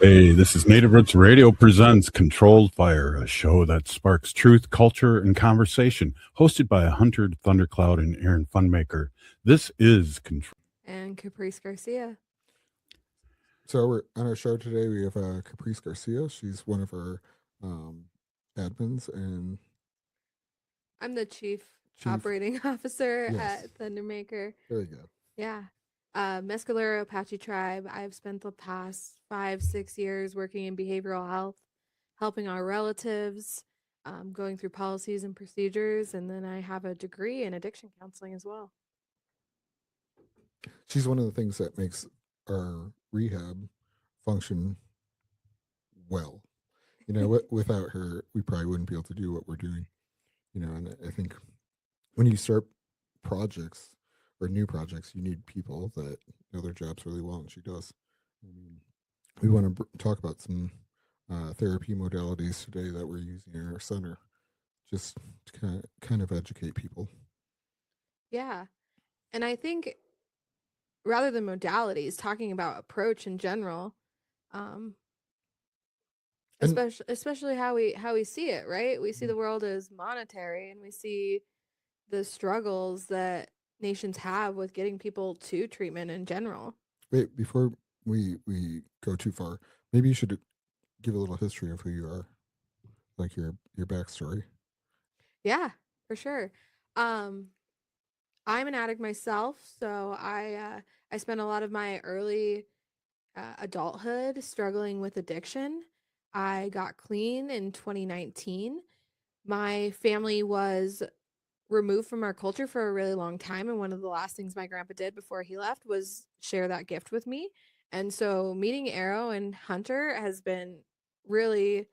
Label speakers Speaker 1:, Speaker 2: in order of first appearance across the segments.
Speaker 1: Hey, this is Native Roots Radio presents Controlled Fire, a show that sparks truth, culture, and conversation, hosted by Hunter Thundercloud and Aaron Funmaker. This is Control.
Speaker 2: And Caprice Garcia.
Speaker 3: So we're on our show today. We have Caprice Garcia. She's one of our um, admins, and
Speaker 2: I'm the chief
Speaker 3: Chief.
Speaker 2: operating officer
Speaker 3: Yes.
Speaker 2: at Thundermaker.
Speaker 3: Very good.
Speaker 2: Yeah. Mescalero Apache tribe. I've spent the past 5-6 years working in behavioral health, helping our relatives, going through policies and procedures, and then I have a degree in addiction counseling as well.
Speaker 3: She's one of the things that makes our rehab function well. Without her, we probably wouldn't be able to do what we're doing. And I think when you start projects or new projects, you need people that know their jobs really well, and she does. I mean, we want to talk about some therapy modalities today that we're using in our center, just to kind of educate people.
Speaker 2: Yeah. And I think rather than modalities, talking about approach in general,
Speaker 3: And-
Speaker 2: especially how we see it, right? We see the world as monetary, and we see the struggles that nations have with getting people to treatment in general.
Speaker 3: Wait, before we go too far, maybe you should give a little history of who you are, like your backstory.
Speaker 2: Yeah, for sure. Um, I'm an addict myself, so I spent a lot of my early adulthood struggling with addiction. I got clean in 2019. My family was removed from our culture for a really long time, and one of the last things my grandpa did before he left was share that gift with me. And so meeting Arrow and Hunter has been really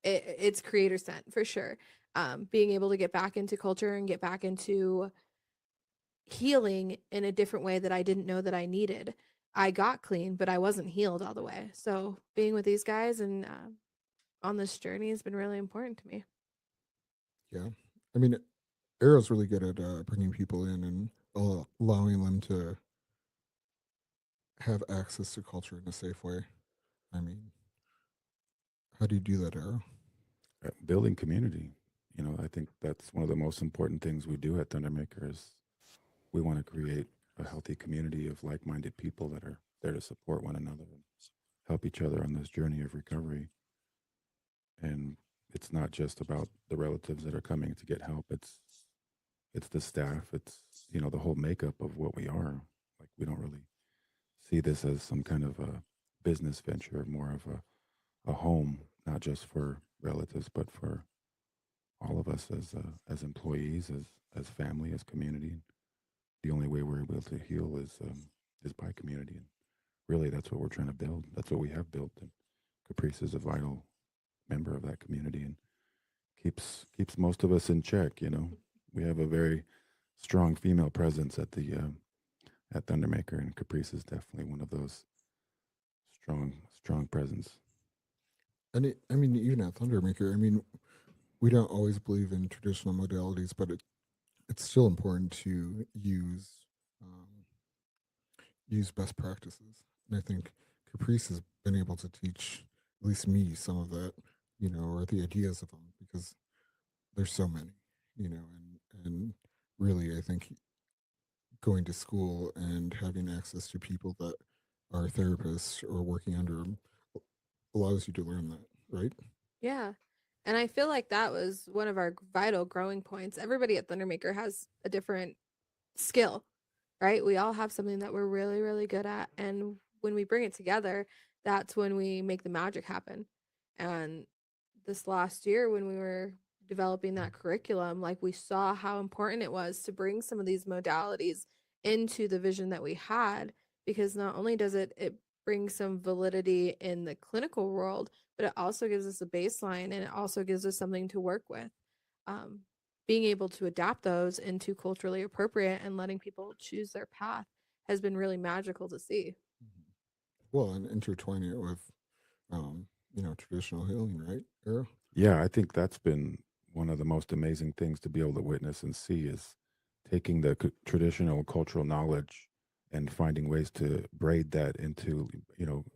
Speaker 2: it's creator sent for sure. Being able to get back into culture and get back into healing in a different way that I didn't know that I needed. I got clean, but I wasn't healed all the way. So being with these guys and on this journey has been really important to me.
Speaker 3: Yeah, I mean, Arrow's really good at bringing people in and allowing them to have access to culture in a safe way. I mean, how do you do that, Arrow?
Speaker 4: Building community. I think that's one of the most important things we do at Thundermaker is we want to create a healthy community of like-minded people that are there to support one another and help each other on this journey of recovery. And it's not just about the relatives that are coming to get help. It's the staff. It's the whole makeup of what we are. Like we don't really see this as some kind of a business venture, more of a home, not just for relatives, but for all of us as employees, as family, as community. The only way we're able to heal is by community, and really that's what we're trying to build. That's what we have built, and Caprice is a vital member of that community and keeps most of us in check. We have a very strong female presence at Thundermaker, and Caprice is definitely one of those strong presence.
Speaker 3: And I mean, even at Thundermaker, I mean, we don't always believe in traditional modalities, but it's still important to um, use best practices. And I think Caprice has been able to teach at least me some of that, or the ideas of them, because there's so many, and really, I think going to school and having access to people that are therapists or working under them allows you to learn that, right?
Speaker 2: Yeah. And I feel like that was one of our vital growing points. Everybody at Thundermaker has a different skill, right? We all have something that we're really, really good at. And when we bring it together, that's when we make the magic happen. And this last year, when we were developing that curriculum, like we saw how important it was to bring some of these modalities into the vision that we had, because not only does it brings some validity in the clinical world, but it also gives us a baseline and it also gives us something to work with. Being able to adapt those into culturally appropriate and letting people choose their path has been really magical to see.
Speaker 3: Well, and intertwining it with, traditional healing, right, Arrow?
Speaker 4: Yeah, I think that's been one of the most amazing things to be able to witness and see is taking the traditional cultural knowledge and finding ways to braid that into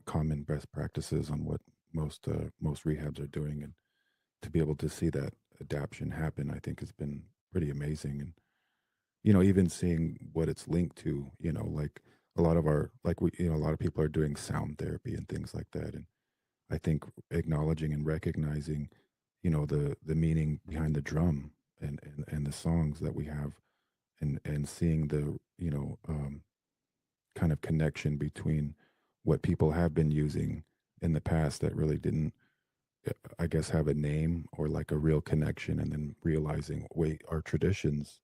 Speaker 4: common best practices on what most rehabs are doing, and to be able to see that adaptation happen, I think has been pretty amazing. And even seeing what it's linked to, like a lot of our like we a lot of people are doing sound therapy and things like that, and I think acknowledging and recognizing, the meaning behind the drum and the songs that we have, and seeing the kind of connection between what people have been using in the past that really didn't, I guess, have a name or like a real connection, and then realizing, wait, our traditions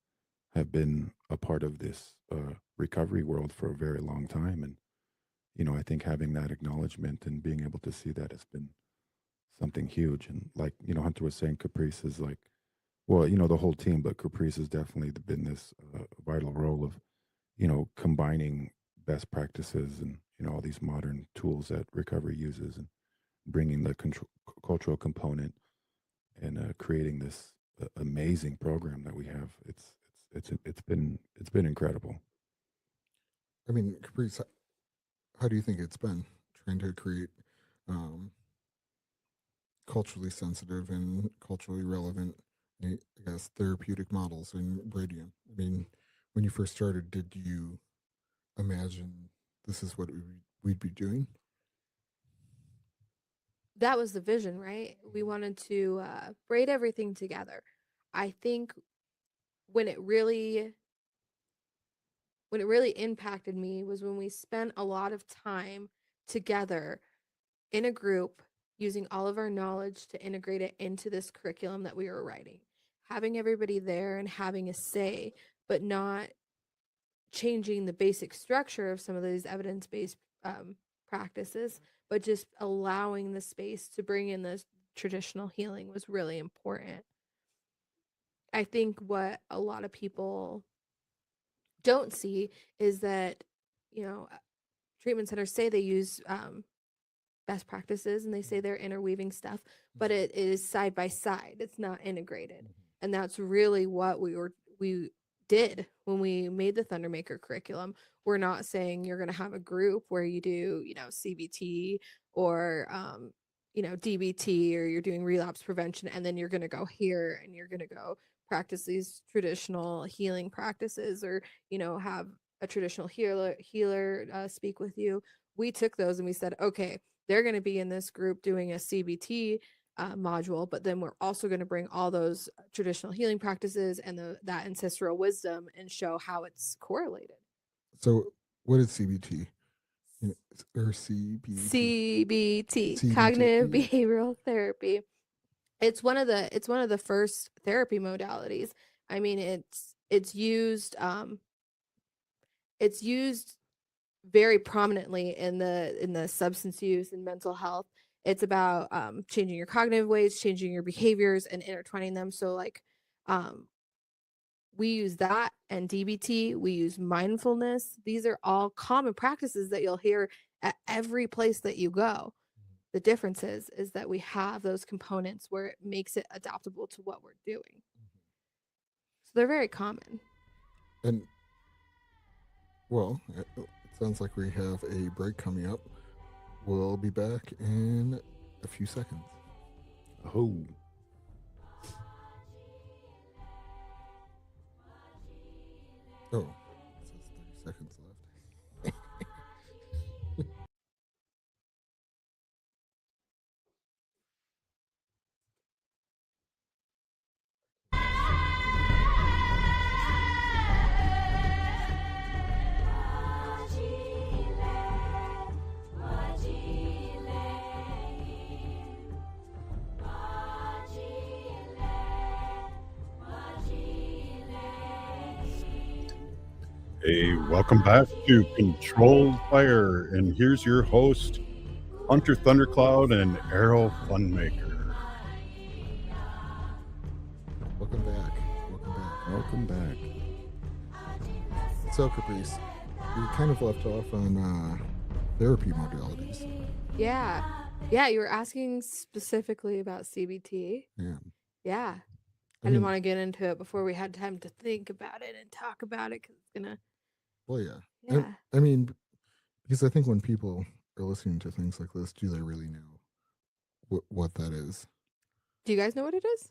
Speaker 4: have been a part of this recovery world for a very long time. And I think having that acknowledgement and being able to see that has been something huge. And like, Hunter was saying, Caprice is like, well, the whole team, but Caprice has definitely been this vital role of, combining best practices and, all these modern tools that recovery uses, and bringing the cultural component, and creating this amazing program that we have. It's been incredible.
Speaker 3: I mean, Caprice, how do you think it's been trying to create um, culturally sensitive and culturally relevant, I guess, therapeutic models in Bradian? I mean, when you first started, did you imagine this is what we'd be doing?
Speaker 2: That was the vision, right? We wanted to braid everything together. I think when it really impacted me was when we spent a lot of time together in a group using all of our knowledge to integrate it into this curriculum that we were writing. Having everybody there and having a say, but not changing the basic structure of some of these evidence-based practices, but just allowing the space to bring in this traditional healing was really important. I think what a lot of people don't see is that, treatment centers say they use best practices and they say they're interweaving stuff, but it is side by side. It's not integrated. And that's really what we did when we made the Thundermaker curriculum. We're not saying you're going to have a group where you do, CBT or, DBT, or you're doing relapse prevention, and then you're going to go here and you're going to go practice these traditional healing practices, or, have a traditional healer speak with you. We took those and we said, okay, they're going to be in this group doing a CBT module, but then we're also going to bring all those traditional healing practices and that ancestral wisdom and show how it's correlated.
Speaker 3: So, what is CBT? Or
Speaker 2: CBT, cognitive behavioral therapy. It's one of the first therapy modalities. I mean, it's used very prominently in the substance use and mental health. It's about changing your cognitive ways, changing your behaviors, and intertwining them. So like we use that and DBT, we use mindfulness. These are all common practices that you'll hear at every place that you go. The difference is that we have those components where it makes it adaptable to what we're doing. So they're very common.
Speaker 3: And well, it sounds like we have a break coming up. We'll be back in a few seconds.
Speaker 4: Oh.
Speaker 3: Oh, it says 30 seconds left.
Speaker 1: Hey, welcome back to Controlled Fire, and here's your host, Hunter Thundercloud and Arrow Funmaker.
Speaker 3: Welcome back. Welcome back.
Speaker 4: Welcome back.
Speaker 3: So, Caprice, we kind of left off on therapy modalities.
Speaker 2: Yeah. You were asking specifically about CBT.
Speaker 3: Yeah.
Speaker 2: Yeah. I
Speaker 3: mean,
Speaker 2: didn't want to get into it before we had time to think about it and talk about it because it's gonna.
Speaker 3: Well, yeah.
Speaker 2: Yeah.
Speaker 3: I mean, because I think when people are listening to things like this, do they really know what that is?
Speaker 2: Do you guys know what it is?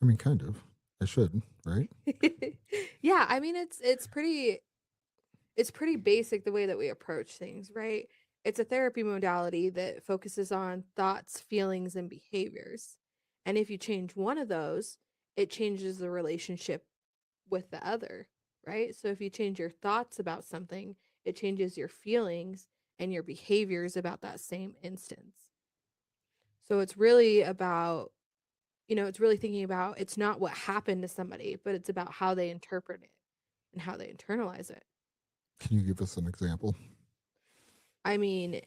Speaker 3: I mean, kind of. I should, right?
Speaker 2: Yeah. I mean, it's pretty basic the way that we approach things, right? It's a therapy modality that focuses on thoughts, feelings, and behaviors. And if you change one of those, it changes the relationship with the other, right? So if you change your thoughts about something, it changes your feelings and your behaviors about that same instance. So it's really about, it's really thinking about it's not what happened to somebody, but it's about how they interpret it and how they internalize it.
Speaker 3: Can you give us an example?
Speaker 2: I mean,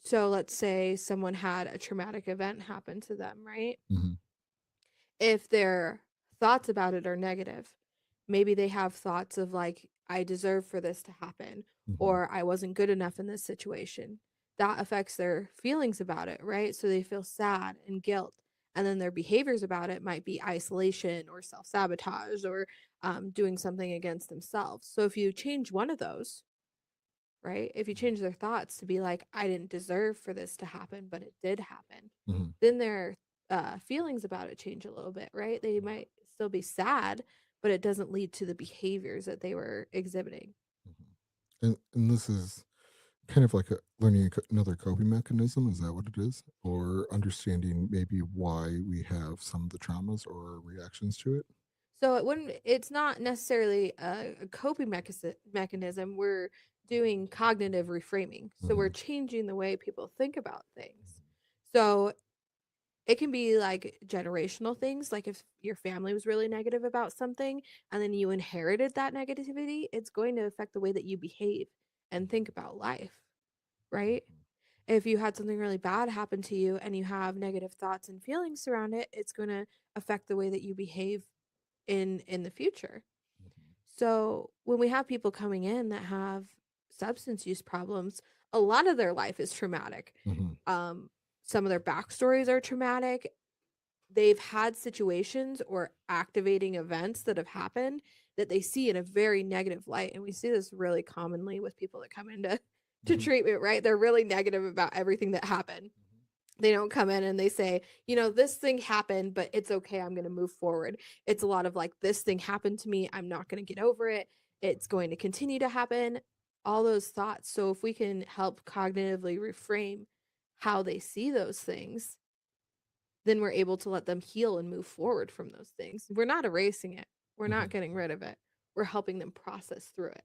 Speaker 2: so let's say someone had a traumatic event happen to them, right?
Speaker 3: Mm-hmm.
Speaker 2: If their thoughts about it are negative, maybe they have thoughts of like, I deserve for this to happen,
Speaker 3: Mm-hmm.
Speaker 2: or I wasn't good enough in this situation. That affects their feelings about it, right? So they feel sad and guilt. And then their behaviors about it might be isolation or self sabotage or doing something against themselves. So if you change one of those, right? If you change their thoughts to be like, I didn't deserve for this to happen, but it did happen,
Speaker 3: Mm-hmm.
Speaker 2: then their feelings about it change a little bit, right? They might still be sad, but it doesn't lead to the behaviors that they were exhibiting.
Speaker 3: Mm-hmm. And this is kind of like learning another coping mechanism. Is that what it is? Or understanding maybe why we have some of the traumas or reactions to it?
Speaker 2: So it's not necessarily a coping mechanism. We're doing cognitive reframing. So we're changing the way people think about things. So it can be like generational things, like if your family was really negative about something and then you inherited that negativity, it's going to affect the way that you behave and think about life, right? If you had something really bad happen to you and you have negative thoughts and feelings around it, it's going to affect the way that you behave in the future. So when we have people coming in that have substance use problems, a lot of their life is traumatic.
Speaker 3: Mm-hmm.
Speaker 2: Some of their backstories are traumatic. They've had situations or activating events that have happened that they see in a very negative light. And we see this really commonly with people that come into treatment, right? They're really negative about everything that happened. They don't come in and they say, this thing happened, but it's okay. I'm going to move forward. It's a lot of like, this thing happened to me. I'm not going to get over it. It's going to continue to happen. All those thoughts. So if we can help cognitively reframe how they see those things, then we're able to let them heal and move forward from those things. We're not erasing it. We're not getting rid of it. We're helping them process through it.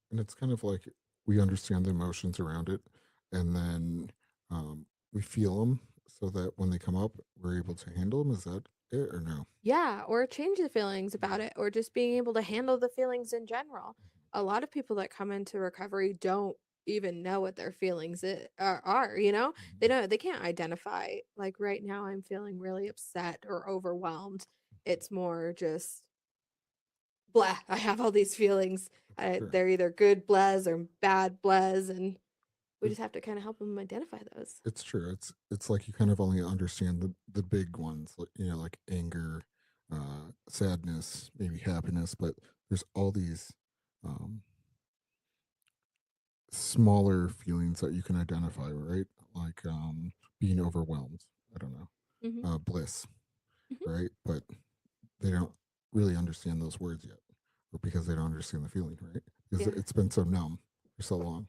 Speaker 3: And it's kind of like we understand the emotions around it, and then we feel them so that when they come up, we're able to handle them. Is that it or no?
Speaker 2: Yeah, or change the feelings about it, or just being able to handle the feelings in general. A lot of people that come into recovery don't even know what their feelings are. They can't identify like right now I'm feeling really upset or overwhelmed. It's more just blah, I have all these feelings.
Speaker 3: Sure.
Speaker 2: They're either good blahs or bad blahs, and we
Speaker 3: It-
Speaker 2: just have to kind of help them identify those.
Speaker 3: It's true. It's like you kind of only understand the big ones, like like anger, sadness, maybe happiness, but there's all these um, smaller feelings that you can identify, right? Like being overwhelmed. I don't know,
Speaker 2: Hmm.
Speaker 3: bliss,
Speaker 2: Hmm.
Speaker 3: right? But they don't really understand those words yet, or because they don't understand the feeling, right? Because
Speaker 2: Yeah.
Speaker 3: it's been so numb for so long.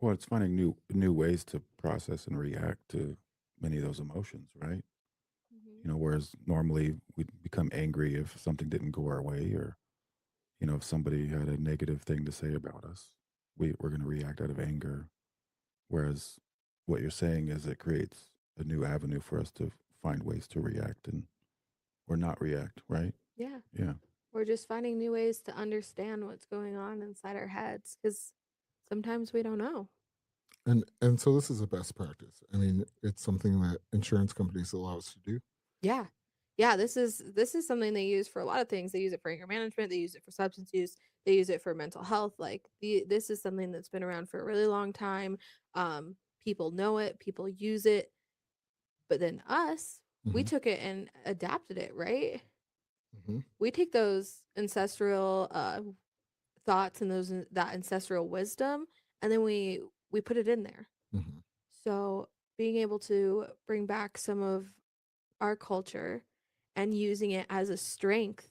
Speaker 4: Well, it's finding new ways to process and react to many of those emotions, right?
Speaker 2: Hmm.
Speaker 4: Whereas normally we'd become angry if something didn't go our way, or if somebody had a negative thing to say about us, we're going to react out of anger. Whereas what you're saying is it creates a new avenue for us to find ways to react and or not react, right?
Speaker 2: Yeah.
Speaker 4: Yeah.
Speaker 2: or just finding new ways to understand what's going on inside our heads, because sometimes we don't know.
Speaker 3: And so this is a best practice. I mean, it's something that insurance companies allow us to do.
Speaker 2: Yeah. Yeah, this is something they use for a lot of things. They use it for anger management, they use it for substance use, they use it for mental health. Like this is something that's been around for a really long time. People know it, people use it, but then us, we
Speaker 3: Mhm.
Speaker 2: took it and adapted it, right?
Speaker 3: Mhm.
Speaker 2: We take those ancestral thoughts and that ancestral wisdom, and then we put it in there.
Speaker 3: Mhm.
Speaker 2: So being able to bring back some of our culture and using it as a strength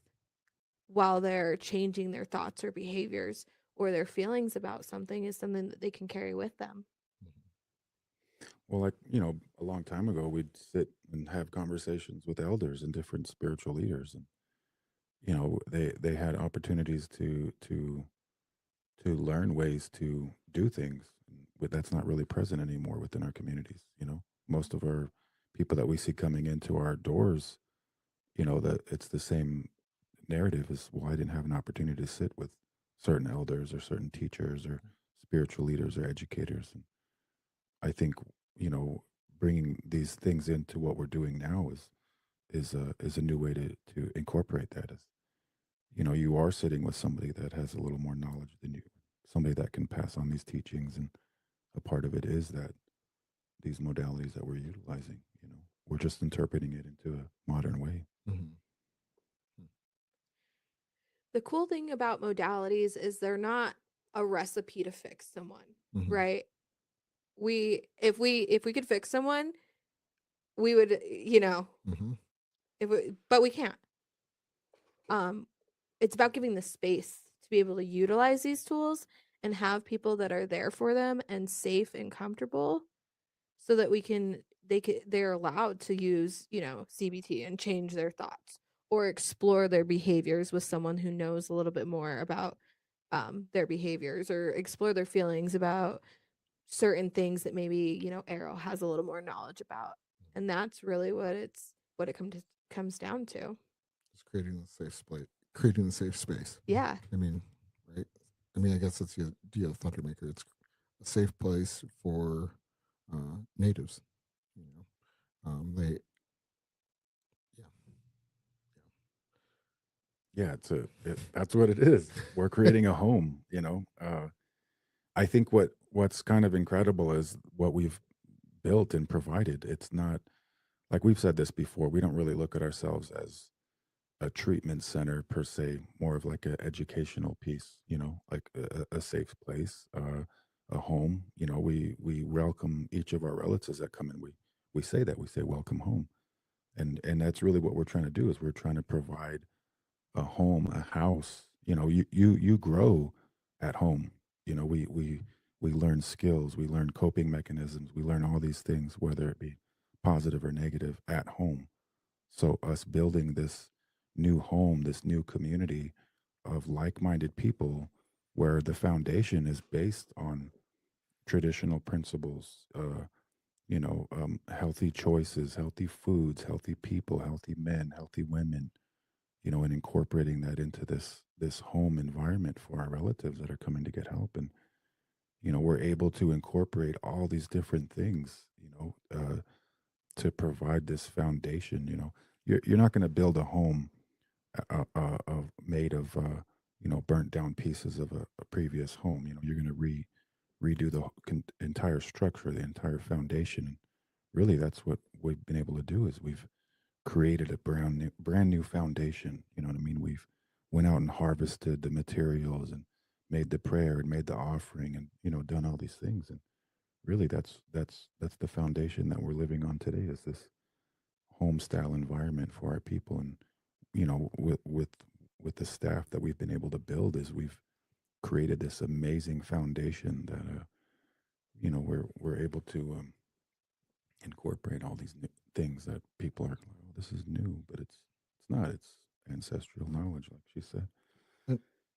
Speaker 2: while they're changing their thoughts or behaviors or their feelings about something is something that they can carry with them.
Speaker 4: Well, like, you know, a long time ago, we'd sit and have conversations with elders and different spiritual leaders, and you know, they had opportunities to learn ways to do things, but that's not really present anymore within our communities. You know, most of our people that we see coming into our doors, you know, that it's the same narrative as, well, I didn't have an opportunity to sit with certain elders or certain teachers or spiritual leaders or educators. And I think, you know, bringing these things into what we're doing now is a new way to incorporate that. As you know, you are sitting with somebody that has a little more knowledge than you, somebody that can pass on these teachings, and a part of it is that these modalities that we're utilizing, you know, we're just interpreting it into a modern way.
Speaker 3: Mhm.
Speaker 2: The cool thing about modalities is they're not a recipe to fix someone,
Speaker 3: Mhm.
Speaker 2: right? If we could fix someone, we would, you know,
Speaker 3: Mhm.
Speaker 2: but we can't. Um it's about giving the space to be able to utilize these tools and have people that are there for them and safe and comfortable so that they're allowed to use, CBT and change their thoughts or explore their behaviors with someone who knows a little bit more about their behaviors, or explore their feelings about certain things that maybe, Arrow has a little more knowledge about. And that's really what it comes down to.
Speaker 3: Just creating the safe space. Creating the safe space.
Speaker 2: Yeah.
Speaker 3: I mean, right? I mean, I guess that's the idea of Thundermaker. It's a safe place for natives. You know, they, yeah,
Speaker 4: Yeah, that's what it is. We're creating a home, you know. I think what's kind of incredible is what we've built and provided. It's not, like we've said this before, we don't really look at ourselves as a treatment center per se, more of like an educational piece, you know, like a safe place, a home. You know, we welcome each of our relatives that come in. We say that, we say welcome home, and that's really what we're trying to do, is we're trying to provide a home, a house. You know, you grow at home. You know, we learn skills, we learn coping mechanisms, we learn all these things, whether it be positive or negative, at home. So us building this new home, this new community of like-minded people, where the foundation is based on traditional principles, healthy choices, healthy foods, healthy people, healthy men, healthy women, you know, and incorporating that into this home environment for our relatives that are coming to get help. And you know, we're able to incorporate all these different things, to provide this foundation. You know, you're not going to build a home made of burnt down pieces of a previous home. You know, you're going to redo the entire structure, the entire foundation. And really, that's what we've been able to do, is we've created a brand new foundation. You know what I mean? We've went out and harvested the materials and made the prayer and made the offering, and done all these things. And really, that's the foundation that we're living on today, is this home style environment for our people. And with the staff that we've been able to build, is we've created this amazing foundation that we're able to incorporate all these new things that people are like, oh, this is new, but it's not. It's ancestral knowledge, like she said.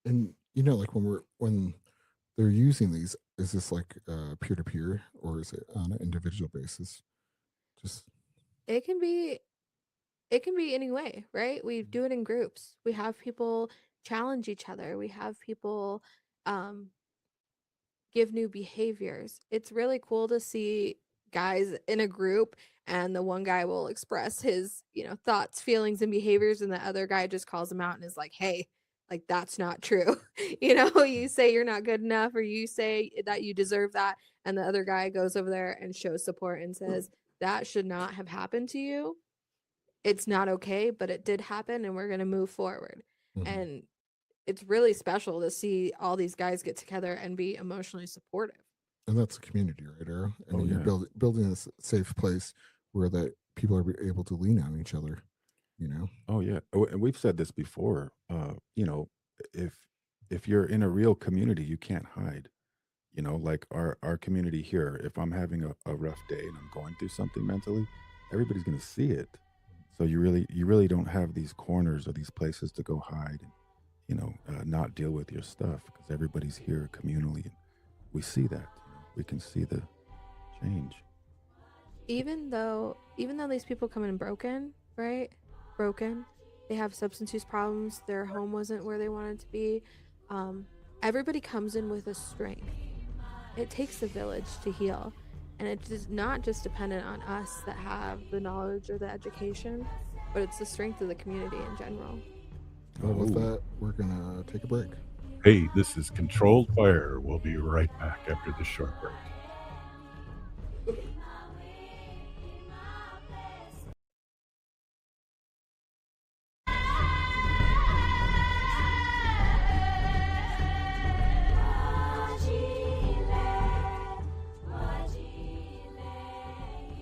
Speaker 3: and like when they're using these, is this like peer to peer, or is it on an individual basis? Just
Speaker 2: It can be any way, right? We do it in groups. We have people challenge each other. We have people um, give new behaviors. It's really cool to see guys in a group and the one guy will express his, thoughts, feelings, and behaviors, and the other guy just calls him out and is like, hey, like that's not true. You say you're not good enough or you say that you deserve that, and the other guy goes over there and shows support and says that should not have happened to you. It's not okay, but it did happen and we're going to move forward. And it's really special to see all these guys get together and be emotionally supportive.
Speaker 3: And that's a community, right, Arrow? I mean,
Speaker 4: yeah.
Speaker 3: you're building a safe place where that people are able to lean on each other.
Speaker 4: Oh yeah, and we've said this before. If you're in a real community, you can't hide. Like our community here. If I'm having a rough day and I'm going through something mentally, everybody's gonna see it. So you really don't have these corners or these places to go hide and not deal with your stuff because everybody's here communally. And we see that. We can see the change.
Speaker 2: Even though these people come in broken, right? Broken. They have substance use problems. Their home wasn't where they wanted to be. Everybody comes in with a strength. It takes a village to heal. And it's not just dependent on us that have the knowledge or the education, but it's the strength of the community in general.
Speaker 3: Well, with that, we're going to take a break.
Speaker 1: Hey, this is Controlled Fire. We'll be right back after this short break.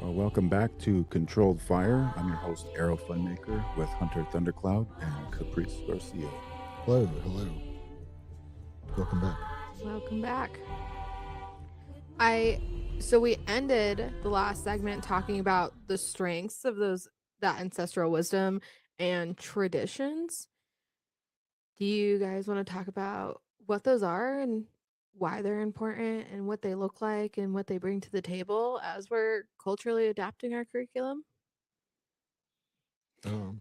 Speaker 4: Welcome back to Controlled Fire. I'm your host, Arrow Funmaker, with Hunter Thundercloud and Caprice Garcia.
Speaker 3: Hello. Welcome back.
Speaker 2: Welcome back. So we ended the last segment talking about the strengths of that ancestral wisdom and traditions. Do you guys want to talk about what those are and why they're important and what they look like and what they bring to the table as we're culturally adapting our curriculum?
Speaker 3: Arrow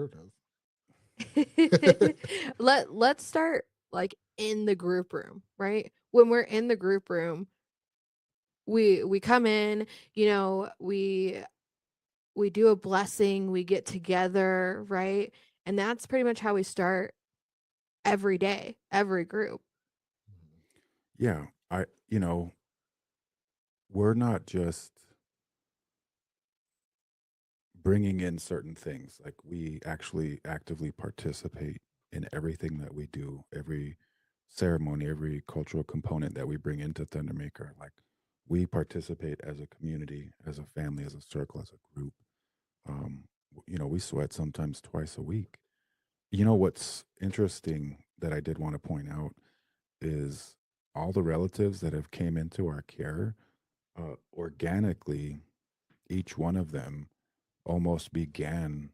Speaker 3: does.
Speaker 2: Let's start like in the group room, right? When we're in the group room, we come in, we do a blessing, we get together, right? And that's pretty much how we start every day, every group.
Speaker 4: Yeah, we're not just bringing in certain things. Like we actually actively participate in everything that we do, every ceremony, every cultural component that we bring into Thundermaker. Like we participate as a community, as a family, as a circle, as a group. We sweat sometimes twice a week. What's interesting that I did want to point out is all the relatives that have came into our care organically, each one of them almost began,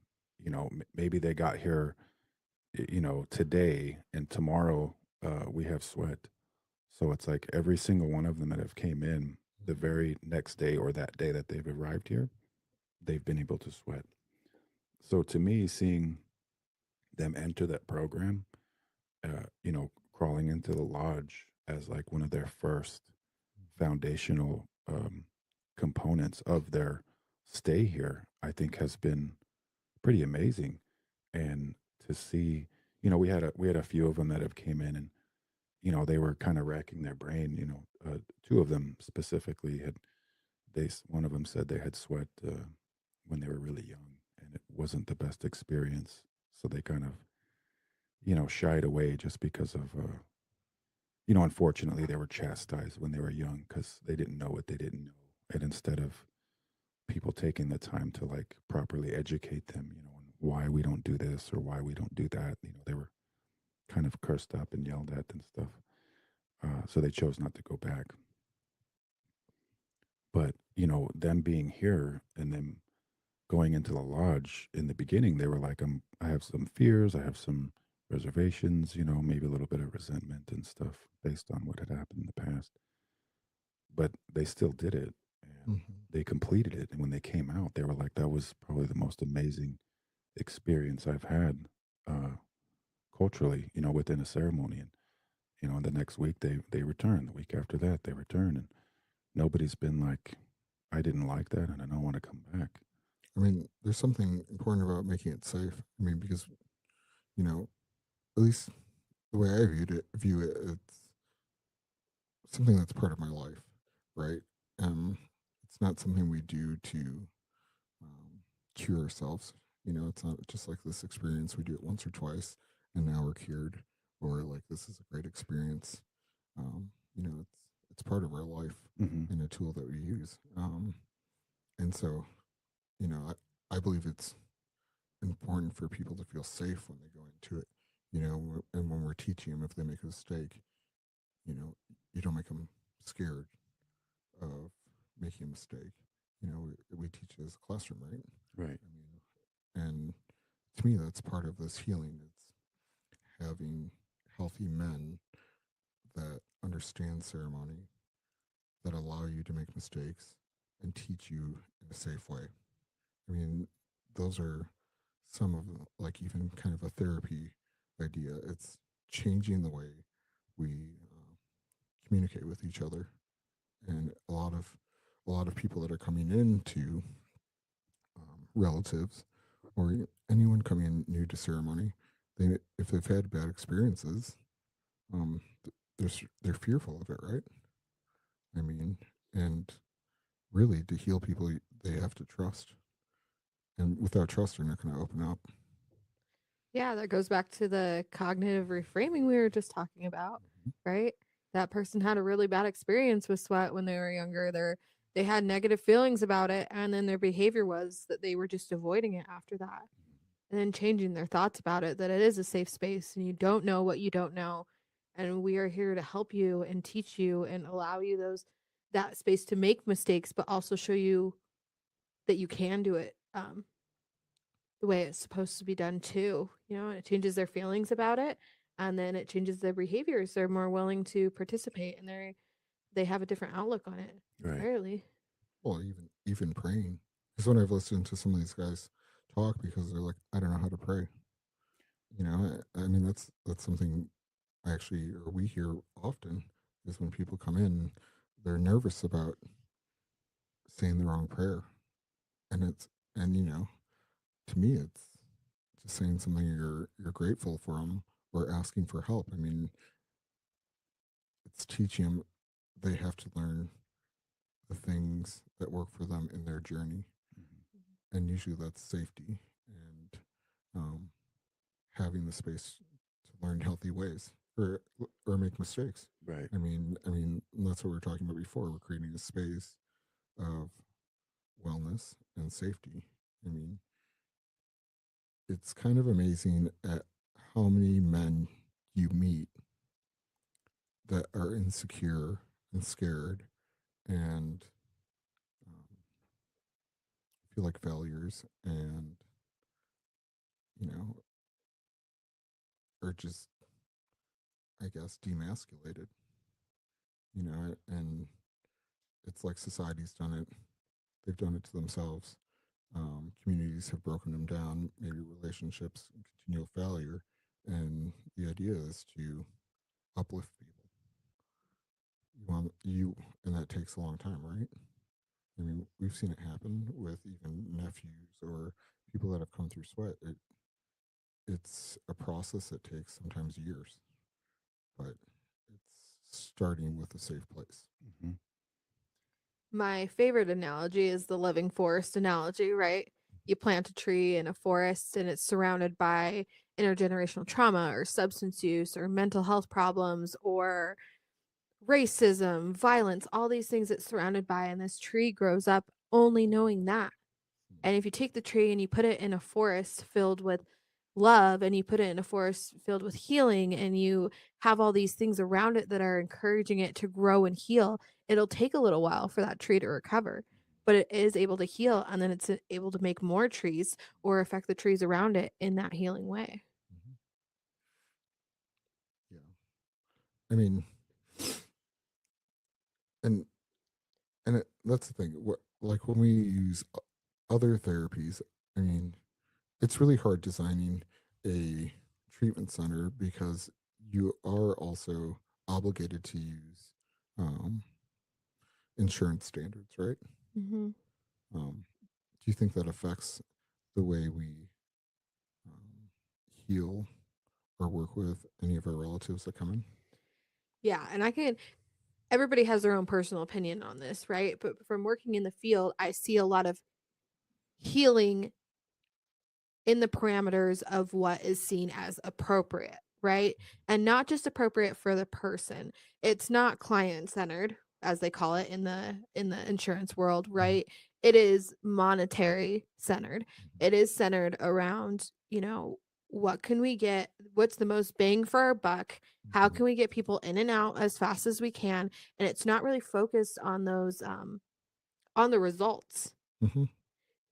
Speaker 4: maybe they got here, today and tomorrow we have sweat. So it's like every single one of them that have came in the very next day or that day that they've arrived here, they've been able to sweat. So to me, seeing them enter that program, crawling into the lodge as like one of their first foundational components of their stay here, I think has been pretty amazing. And to see, we had a few of them that have came in and they were kind of racking their brain. Two of them specifically one of them said they had sweat when they were really young and it wasn't the best experience, so they kind of shied away just because of unfortunately they were chastised when they were young because they didn't know what they didn't know. And instead of people taking the time to like properly educate them, on why we don't do this or why we don't do that, they were kind of cursed up and yelled at and stuff. So they chose not to go back. But, them being here and them going into the lodge in the beginning, they were like, I have some fears, I have some reservations, maybe a little bit of resentment and stuff based on what had happened in the past. But they still did it and they completed it. And when they came out, they were like, that was probably the most amazing experience I've had culturally, within a ceremony. And, the next week they return. The week after that, they return. And nobody's been like, I didn't like that and I don't want to come back.
Speaker 3: I mean, there's something important about making it safe. I mean, because, you know, at least the way I view it, it's something that's part of my life, right? It's not something we do to cure ourselves. It's not just like this experience we do it once or twice, and now we're cured, or like this is a great experience. It's part of our life
Speaker 4: Hmm.
Speaker 3: and a tool that we use. And so, I believe it's important for people to feel safe when they go into it. And when we're teaching them, if they make a mistake, you know, you don't make them scared of making a mistake. We teach it as a classroom, right?
Speaker 4: Right.
Speaker 3: I mean, and to me, that's part of this healing. It's having healthy men that understand ceremony, that allow you to make mistakes and teach you in a safe way. I mean, those are some of like even kind of a therapy idea. It's changing the way we communicate with each other, and a lot of people that are coming into relatives or anyone coming in new to ceremony, if they've had bad experiences, they're fearful of it, right? I mean, and really to heal people, they have to trust, and without trust, they're not going to open up.
Speaker 2: Yeah, that goes back to the cognitive reframing we were just talking about, right? That person had a really bad experience with sweat when they were younger. They had negative feelings about it, and then their behavior was that they were just avoiding it after that. And then changing their thoughts about it, that it is a safe space and you don't know what you don't know. And we are here to help you and teach you and allow you that space to make mistakes, but also show you that you can do it the way it's supposed to be done too. And it changes their feelings about it, and then it changes their behaviors. They're more willing to participate, and they have a different outlook on it
Speaker 4: Right.
Speaker 2: entirely.
Speaker 3: Well, even praying, because when I've listened to some of these guys talk, because they're like, I don't know how to pray. I mean, that's something I actually or we hear often is when people come in, they're nervous about saying the wrong prayer, and to me, it's just saying something you're grateful for them or asking for help. I mean, it's teaching them they have to learn the things that work for them in their journey,
Speaker 4: Hmm.
Speaker 3: and usually that's safety and um, having the space to learn healthy ways or make mistakes.
Speaker 4: Right.
Speaker 3: I mean, that's what we were talking about before. We're creating a space of wellness and safety. I mean, it's kind of amazing at how many men you meet that are insecure and scared and feel like failures and you know are just, I guess, demasculated. And it's like society's done it. They've done it to themselves. Communities have broken them down. Maybe relationships and continual failure. And the idea is to uplift people. And that takes a long time, right? I mean, we've seen it happen with even nephews or people that have come through sweat. It's a process that takes sometimes years, but it's starting with a safe place.
Speaker 4: Hmm.
Speaker 2: My favorite analogy is the living forest analogy, right? You plant a tree in a forest and it's surrounded by intergenerational trauma or substance use or mental health problems or racism, violence, all these things it's surrounded by. And this tree grows up only knowing that. And if you take the tree and you put it in a forest filled with love and you put it in a forest filled with healing and you have all these things around it that are encouraging it to grow and heal, it'll take a little while for that tree to recover. But it is able to heal, and then it's able to make more trees or affect the trees around it in that healing way.
Speaker 3: Mm-hmm. Yeah. I mean, and that's the thing. Like when we use other therapies, I mean, it's really hard designing a treatment center because you are also obligated to use um, insurance standards, right?
Speaker 2: Mm-hmm.
Speaker 3: Do you think that affects the way we um, heal or work with any of our relatives that come in?
Speaker 2: Yeah, and everybody has their own personal opinion on this, right? But from working in the field, I see a lot of healing in the parameters of what is seen as appropriate, right? And not just appropriate for the person. It's not client centered, as they call it in the insurance world, right? It is monetary centered. It is centered around, what can we get? What's the most bang for our buck? How can we get people in and out as fast as we can? And it's not really focused on those on the results.
Speaker 3: Mm-hmm.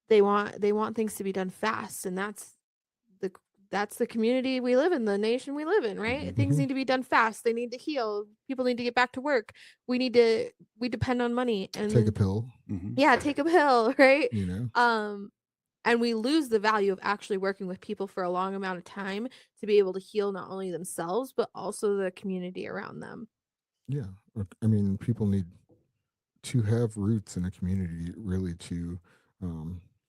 Speaker 2: They want things to be done fast, and the that's the community we live in, the nation we live in, right?
Speaker 3: Mm-hmm.
Speaker 2: Things need to be done fast. They need to heal. People need to get back to work. We depend on money, and
Speaker 3: Take a
Speaker 2: then,
Speaker 3: pill,
Speaker 2: yeah, take a pill, right?
Speaker 3: you know?
Speaker 2: And we lose the value of actually working with people for a long amount of time to be able to heal not only themselves but also the community around them.
Speaker 3: Yeah. I mean, people need to have roots in a community really to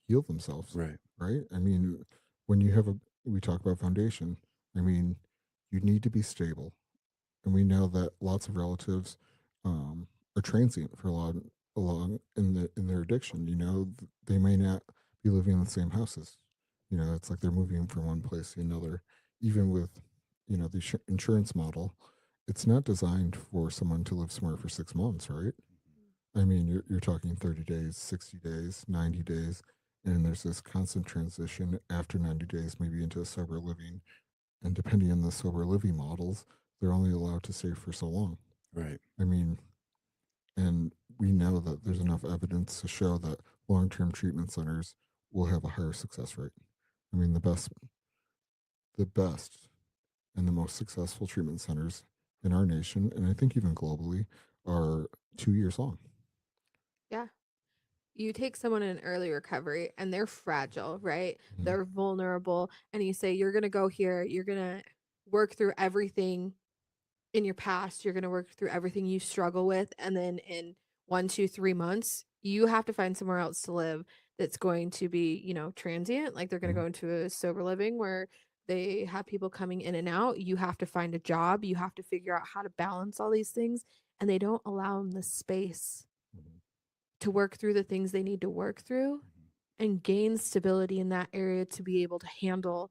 Speaker 3: heal themselves.
Speaker 4: Right.
Speaker 3: Right. I mean, when you have we talk about foundation, I mean, you need to be stable. And we know that lots of relatives are transient for a long in their addiction. They may not be living in the same houses. It's like they're moving from one place to another. Even with the insurance model, it's not designed for someone to live somewhere for 6 months, right? I mean, you're talking 30 days, 60 days, 90 days, and there's this constant transition after 90 days, maybe into a sober living. And depending on the sober living models, they're only allowed to stay for so long.
Speaker 4: Right.
Speaker 3: I mean, and we know that there's enough evidence to show that long-term treatment centers will have a higher success rate. I mean, the best and the most successful treatment centers in our nation, and I think even globally, are 2 years long.
Speaker 2: Yeah. You take someone in early recovery and they're fragile, right?
Speaker 3: Mm-hmm.
Speaker 2: They're vulnerable, and you say, you're going to go here, you're going to work through everything in your past, you're going to work through everything you struggle with, and then in 1, 2, 3 months you have to find somewhere else to live that's going to be transient, like they're going to go into a sober living where they have people coming in and out. You have to find a job, you have to figure out how to balance all these things, and they don't allow them the space to work through the things they need to work through and gain stability in that area to be able to handle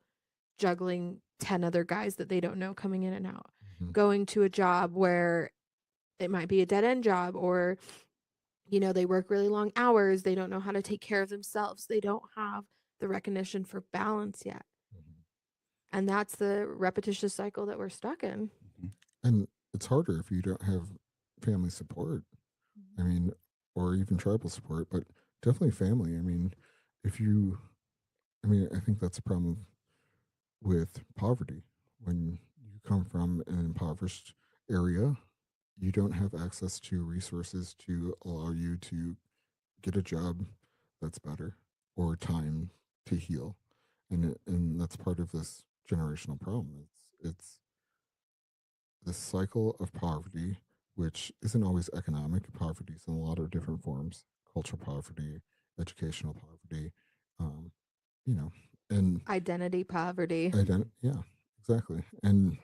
Speaker 2: juggling 10 other guys that they don't know coming in and out. Going to a job where it might be a dead end job, or they work really long hours, they don't know how to take care of themselves, they don't have the recognition for balance yet. And that's the repetitious cycle that we're stuck in.
Speaker 3: And it's harder if you don't have family support. I mean, or even tribal support, but definitely family. I mean, I think that's a problem with poverty. When you come from an impoverished area, you don't have access to resources to allow you to get a job that's better or time to heal. And that's part of this generational problem. It's this cycle of poverty, which isn't always economic. Poverty is in a lot of different forms: cultural poverty, educational poverty, um, you know, and
Speaker 2: Identity poverty.
Speaker 3: yeah, exactly. And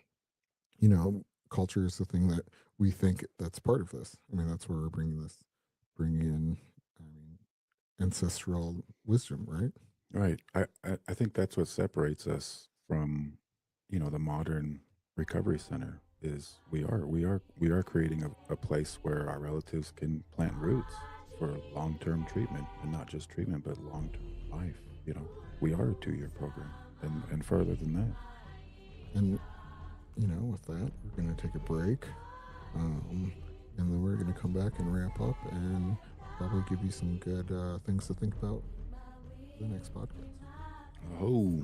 Speaker 3: culture is the thing that we think that's part of this. I mean, that's where we're bringing in, I mean, ancestral wisdom, right?
Speaker 4: Right. I think that's what separates us from, the modern recovery center is we are creating a place where our relatives can plant roots for long-term treatment, and not just treatment, but long-term life. We are a 2-year program and further than that.
Speaker 3: And with that, we're going to take a break, and then we're going to come back and wrap up and probably give you some good things to think about for the next podcast.
Speaker 4: Oh.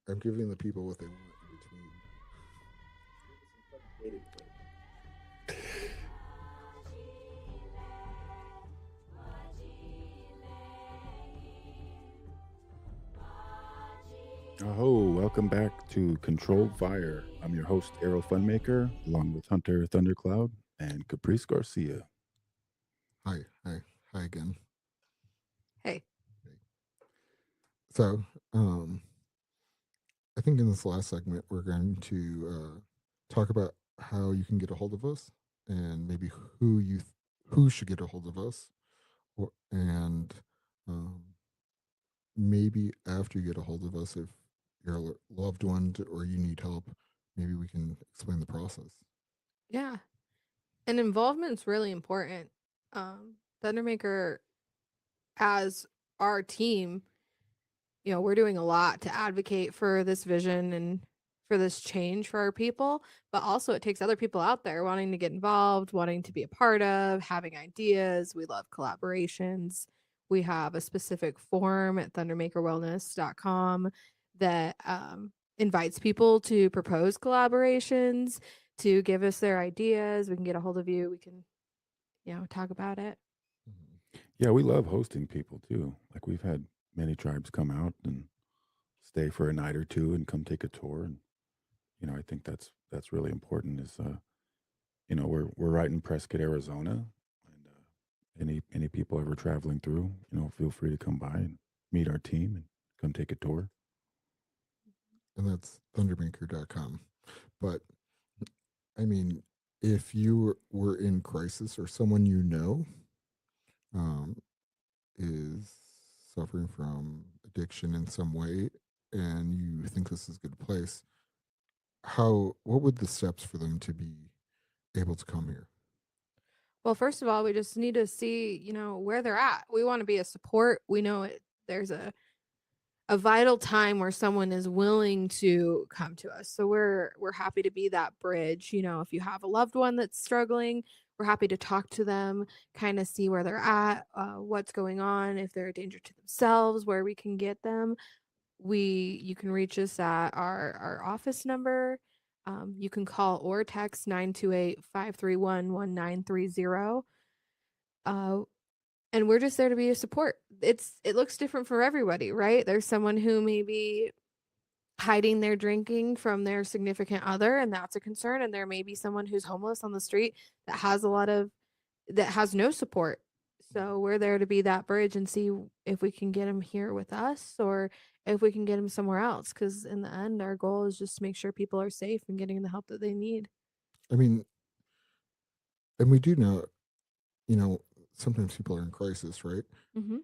Speaker 3: I'm giving the people what they want in between.
Speaker 4: Welcome back to Controlled Fire. I'm your host, Arrow Funmaker, along with Hunter Thundercloud and Caprice Garcia.
Speaker 3: Hi again.
Speaker 2: Hey.
Speaker 3: So, I think in this last segment we're going to talk about how you can get a hold of us, and maybe who should get a hold of us, and um, maybe after you get a hold of us, if you're a loved one or you need help, maybe we can explain the process.
Speaker 2: Yeah. And involvement is really important. Thundermaker, as our team, we're doing a lot to advocate for this vision and for this change for our people, but also it takes other people out there wanting to get involved, wanting to be a part of, having ideas. We love collaborations. We have a specific form at thundermakerwellness.com that invites people to propose collaborations, to give us their ideas. We can get a hold of you. We can, talk about it.
Speaker 4: Yeah, we love hosting people too. Like we've had many tribes come out and stay for a night or two and come take a tour. And I think that's really important. Is we're right in Prescott, Arizona, and any people ever traveling through, feel free to come by and meet our team and come take a tour.
Speaker 3: And that's thundermaker.com. But I mean, if you were in crisis or someone is suffering from addiction in some way, and you think this is a good place, what would the steps for them to be able to come here?
Speaker 2: Well, first of all, we just need to see, where they're at. We want to be a support. We know there's a vital time where someone is willing to come to us. So we're happy to be that bridge. If you have a loved one that's struggling, we're happy to talk to them, kind of see where they're at, what's going on, if they're a danger to themselves, where we can get them. You can reach us at our office number. You can call or text 928-531-1930. And we're just there to be a support. It looks different for everybody, right? There's someone who may be hiding their drinking from their significant other, and that's a concern. And there may be someone who's homeless on the street that has no support. So we're there to be that bridge and see if we can get them here with us or if we can get them somewhere else. Because in the end, our goal is just to make sure people are safe and getting the help that they need.
Speaker 3: I mean, and we do know, sometimes people are in crisis, right?
Speaker 2: Mm-hmm.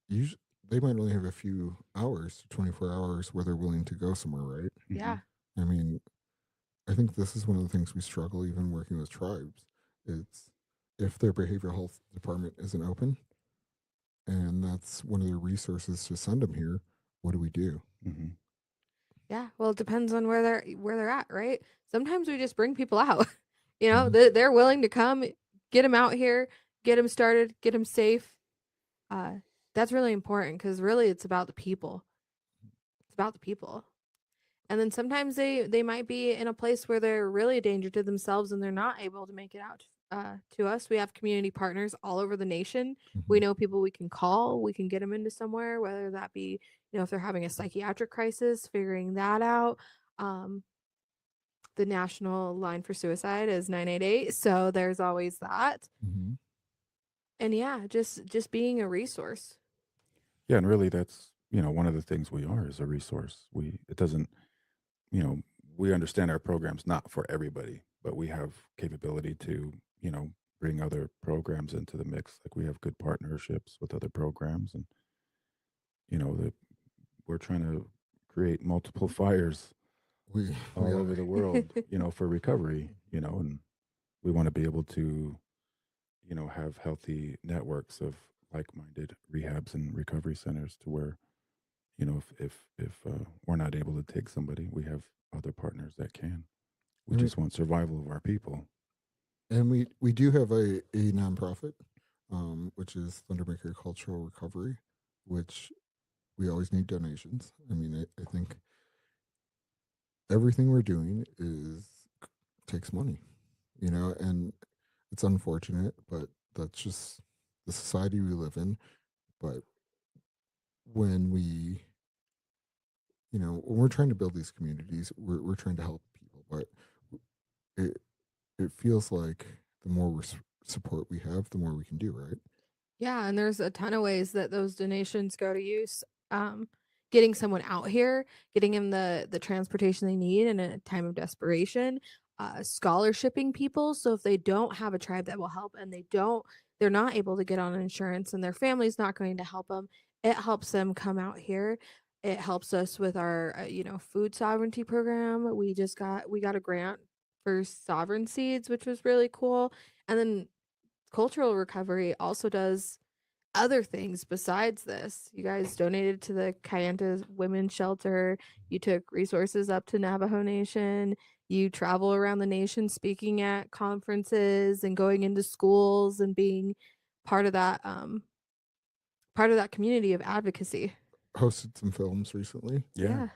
Speaker 3: Usually, they might only have a few hours, 24 hours, where they're willing to go somewhere, right?
Speaker 2: Yeah.
Speaker 3: I mean, I think this is one of the things we struggle even working with tribes. It's if their behavioral health department isn't open, and that's one of their resources to send them here, what do we do?
Speaker 4: Mm-hmm.
Speaker 2: Yeah, well, it depends on where they're at, right? Sometimes we just bring people out. They're willing to come, get them out here, get them started, get them safe. That's really important because really it's about the people. It's about the people. And then sometimes they might be in a place where they're really a danger to themselves and they're not able to make it out to us. We have community partners all over the nation. We know people we can call. We can get them into somewhere, whether that be, if they're having a psychiatric crisis, figuring that out. The national line for suicide is 988. So there's always that.
Speaker 3: Mm-hmm.
Speaker 2: And yeah, just being a resource.
Speaker 4: Yeah, and really that's, one of the things we are is a resource. It doesn't, we understand our program's not for everybody, but we have capability to, bring other programs into the mix. Like we have good partnerships with other programs, and we're trying to create multiple fires
Speaker 3: We
Speaker 4: all
Speaker 3: are.
Speaker 4: over the world, for recovery, and we want to be able to, have healthy networks of like-minded rehabs and recovery centers to where, if we're not able to take somebody, we have other partners that can. We
Speaker 3: Mhm.
Speaker 4: just want survival of our people.
Speaker 3: And we do have a nonprofit, which is Thundermaker Cultural Recovery, which we always need donations. I mean, I think everything we're doing takes money, and it's unfortunate, but that's just the society we live in. But when we when we're trying to build these communities, we're trying to help people, but it it feels like the more support we have, the more we can do, right?
Speaker 2: Yeah, and there's a ton of ways that those donations go to use. Um, Getting someone out here, getting them the transportation they need in a time of desperation, scholarshiping people. So if they don't have a tribe that will help and they're not able to get on insurance and their family's not going to help them, it helps them come out here. It helps us with our, food sovereignty program. We got a grant for sovereign seeds, which was really cool. And then cultural recovery also does other things besides this. You guys donated to the Cayente's women's shelter. You took resources up to Navajo Nation. You travel around the nation speaking at conferences and going into schools and being part of that community of advocacy.
Speaker 3: Hosted some films recently.
Speaker 2: Yeah.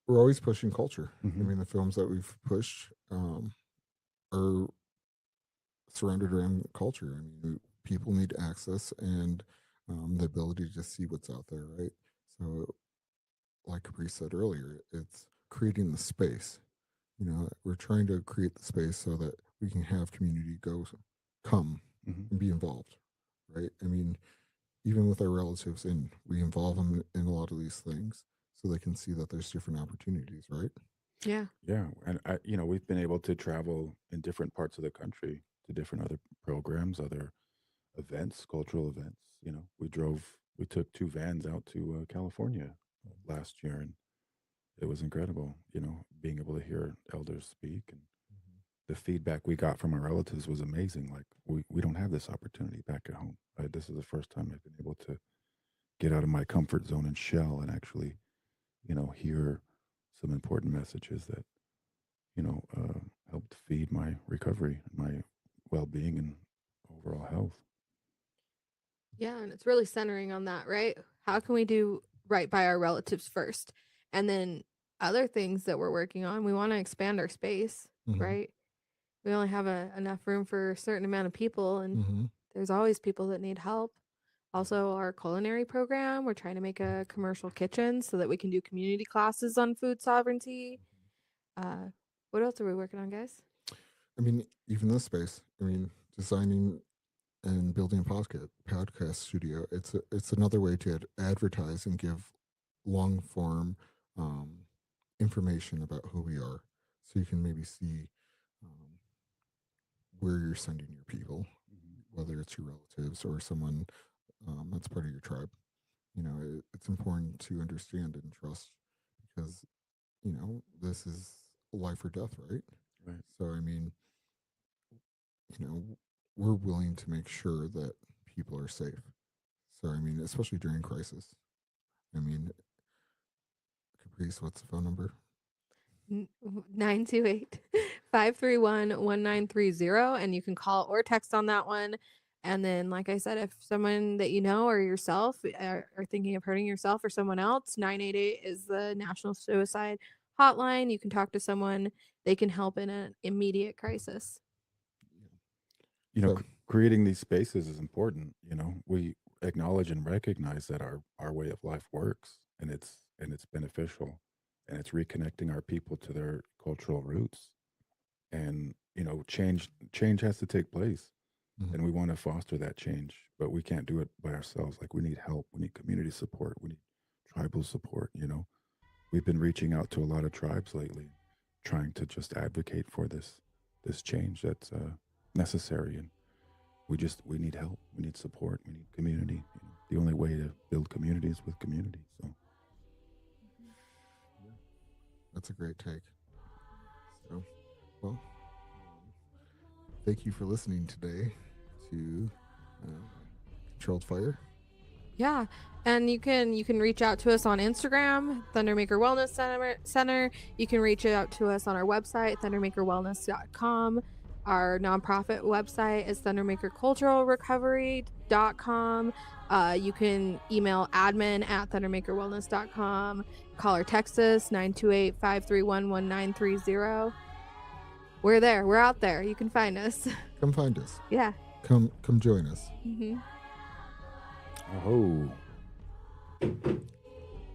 Speaker 3: We're always pushing culture.
Speaker 4: Mhm.
Speaker 3: The films that we've pushed are surrounded around culture. People need access and the ability to see what's out there, right? So, like Caprice said earlier, it's creating the space. We're trying to create the space so that we can have community come
Speaker 4: Mhm.
Speaker 3: and be involved, right? Even with our relatives, we involve them in a lot of these things so they can see that there's different opportunities, right?
Speaker 2: Yeah.
Speaker 4: Yeah, and we've been able to travel in different parts of the country to different other programs, other events, cultural events. We took 2 vans out to California last year, and it was incredible. Being able to hear elders speak, and the feedback we got from our relatives was amazing. Like we don't have this opportunity back at home. This is the first time I've been able to get out of my comfort zone and shell and actually, hear some important messages that helped feed my recovery, my well-being, and overall health.
Speaker 2: Yeah, and it's really centering on that, right? How can we do right by our relatives first? And then other things that we're working on, we want to expand our space,
Speaker 3: Mhm.
Speaker 2: right? We only have enough room for a certain amount of people, and
Speaker 3: Mm-hmm.
Speaker 2: there's always people that need help. Also, our culinary program, we're trying to make a commercial kitchen so that we can do community classes on food sovereignty. Uh, what else are we working on, guys?
Speaker 3: Even this space. Designing and building a podcast studio. It's another way to advertise and give long form information about who we are, so you can maybe see um, where you're sending your people, whether it's your relatives or someone that's part of your tribe. It's important to understand and trust because this is life or death, right?
Speaker 4: Right.
Speaker 3: So we're willing to make sure that people are safe. So especially during crisis. I mean, Caprice, what's the phone number?
Speaker 2: 928-531-1930, and you can call or text on that one. And then, like I said, if someone that you know or yourself are thinking of hurting yourself or someone else, 988 is the National Suicide Hotline. You can talk to someone. They can help in an immediate crisis.
Speaker 3: So-
Speaker 4: Creating these spaces is important. We acknowledge and recognize that our way of life works, and it's beneficial, and it's reconnecting our people to their cultural roots. And change has to take place,
Speaker 3: Mhm.
Speaker 4: and we want to foster that change, but we can't do it by ourselves. Like, we need help, we need community support, we need tribal support. We've been reaching out to a lot of tribes lately, trying to just advocate for this change that's necessary. And we need help, we need support, we need community. The only way to build community is with community. So
Speaker 3: That's a great take. So, well, thank you for listening today to Controlled Fire.
Speaker 2: Yeah, and you can reach out to us on Instagram, Thundermaker Wellness Center. You can reach out to us on our website, thundermakerwellness.com. Our nonprofit website is thundermakerculturalrecovery.com. You can email admin@thundermakerwellness.com. Call or text us 928-531-1930. We're there. We're out there. You can find us.
Speaker 3: Come find us.
Speaker 2: Yeah.
Speaker 3: Come join us.
Speaker 2: Mm-hmm.
Speaker 4: oh